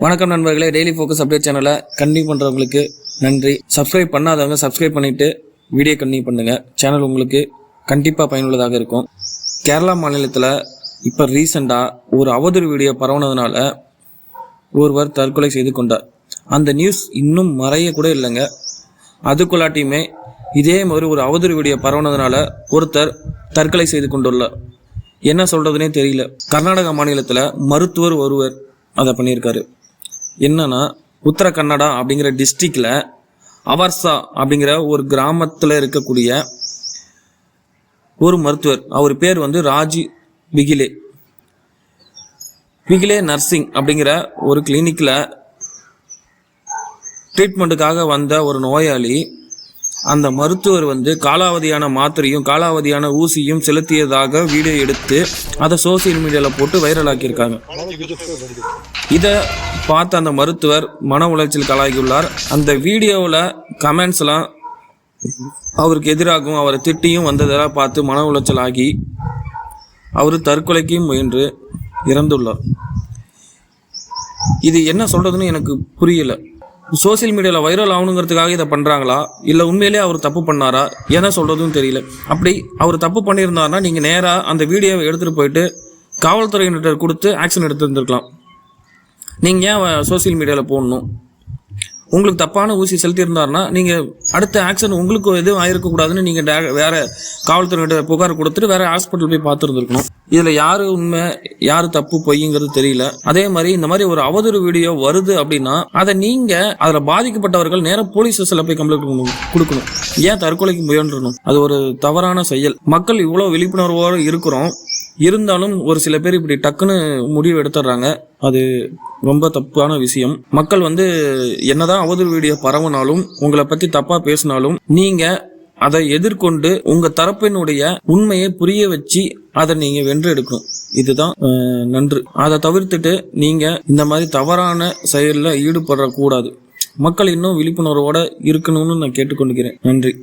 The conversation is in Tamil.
வணக்கம் நண்பர்களே, டெய்லி ஃபோக்கஸ் அப்டேட் சேனலை கண்டினியூ பண்ணுறவங்களுக்கு நன்றி. சப்ஸ்கிரைப் பண்ணாதவங்க சப்ஸ்கிரைப் பண்ணிவிட்டு வீடியோ கண்டினியூ பண்ணுங்கள். சேனல் உங்களுக்கு கண்டிப்பாக பயனுள்ளதாக இருக்கும். கேரளா மாநிலத்தில் இப்போ ரீசெண்டாக ஒரு அவதூறு வீடியோ பரவுனதுனால ஒருவர் தற்கொலை செய்து கொண்டார். அந்த நியூஸ் இன்னும் மறைய கூட இல்லைங்க. அதுக்குள்ளாட்டியுமே இதே மாதிரி ஒரு அவதூறு வீடியோ பரவுனதுனால ஒருத்தர் தற்கொலை செய்து கொண்டுள்ளார். என்ன சொல்கிறதுனே தெரியல. கர்நாடகா மாநிலத்தில் மருத்துவர் ஒருவர் அதை பண்ணியிருக்காரு. என்னன்னா, உத்தர கன்னடா அப்படிங்கிற டிஸ்ட்ரிக்டில் அவர்சா அப்படிங்கிற ஒரு கிராமத்தில் இருக்கக்கூடிய ஒரு மருத்துவர், அவர் பேர் ராஜி விகிலே நர்சிங் அப்படிங்கிற ஒரு கிளினிக்கில் ட்ரீட்மெண்ட்டுக்காக வந்த ஒரு நோயாளி, அந்த மருத்துவர் காலாவதியான மாத்திரையும் காலாவதியான ஊசியும் செலுத்தியதாக வீடியோ எடுத்து அதை சோசியல் மீடியாவில் போட்டு வைரல் ஆக்கியிருக்காங்க. இதை பார்த்த அந்த மருத்துவர் மன உளைச்சல் கலாகியுள்ளார். அந்த வீடியோவில் கமெண்ட்ஸ்லாம் அவருக்கு எதிராகவும் அவரை திட்டியும் வந்ததெல்லாம் பார்த்து மன உளைச்சல் ஆகி அவர் தற்கொலைக்கு முயன்று இறந்துள்ளார். இது என்ன சொல்றதுன்னு எனக்கு புரியல. சோசியல் மீடியாவில் வைரல் ஆகணுங்கிறதுக்காக இதை பண்ணுறாங்களா, இல்லை உண்மையிலே அவர் தப்பு பண்ணாரா, என்ன சொல்கிறதுன்னு தெரியல. அப்படி அவர் தப்பு பண்ணியிருந்தாருன்னா நீங்கள் நேராக அந்த வீடியோவை எடுத்துகிட்டு போயிட்டு காவல்துறையினர்கிட்ட கொடுத்து ஆக்ஷன் எடுத்துருந்துருக்கலாம். நீங்கள் ஏன் சோசியல் மீடியாவில் போடணும்? உங்களுக்கு தப்பான ஊசி செலுத்தியிருந்தாருன்னா நீங்கள் அடுத்த ஆக்ஷன் உங்களுக்கு எதுவும் ஆயிருக்கக்கூடாதுன்னு நீங்கள் வேறு காவல்துறையினர்கிட்ட புகார் கொடுத்துட்டு வேறு ஹாஸ்பிட்டல் போய் பார்த்துருந்துருக்கணும். இதில் யார் உண்மை யார் தப்பு பொய்ங்கிறது தெரியல. அதே மாதிரி இந்த மாதிரி ஒரு அவதூறு வீடியோ வருது அப்படின்னா அதை நீங்கள் அதில் பாதிக்கப்பட்டவர்கள் நேராக போலீஸ் ஸ்டேஷனில் போய் கம்ப்ளைண்ட் கொடுக்கணும். ஏன் தற்கொலைக்கு முயன்றணும்? அது ஒரு தவறான செயல். மக்கள் இவ்வளோ விழிப்புணர்வோடு இருக்கிறோம், இருந்தாலும் ஒரு சில பேர் இப்படி டக்குன்னு முடிவு எடுத்துடுறாங்க. அது ரொம்ப தப்பான விஷயம். மக்கள் என்னதான் அவதூறு வீடியோ பரவனாலும் உங்களை பற்றி தப்பாக பேசினாலும் நீங்கள் அதை எதிர்கொண்டு உங்கள் தரப்பினுடைய உண்மையை புரிய வச்சு அதை நீங்கள் வென்று எடுக்கணும். இதுதான் நன்று. அதை தவிர்த்துட்டு நீங்கள் இந்த மாதிரி தவறான செயலில் ஈடுபடக்கூடாது. மக்கள் இன்னும் விழிப்புணர்வோடு இருக்கணும்னு நான் கேட்டுக்கொண்டுக்கிறேன். நன்றி.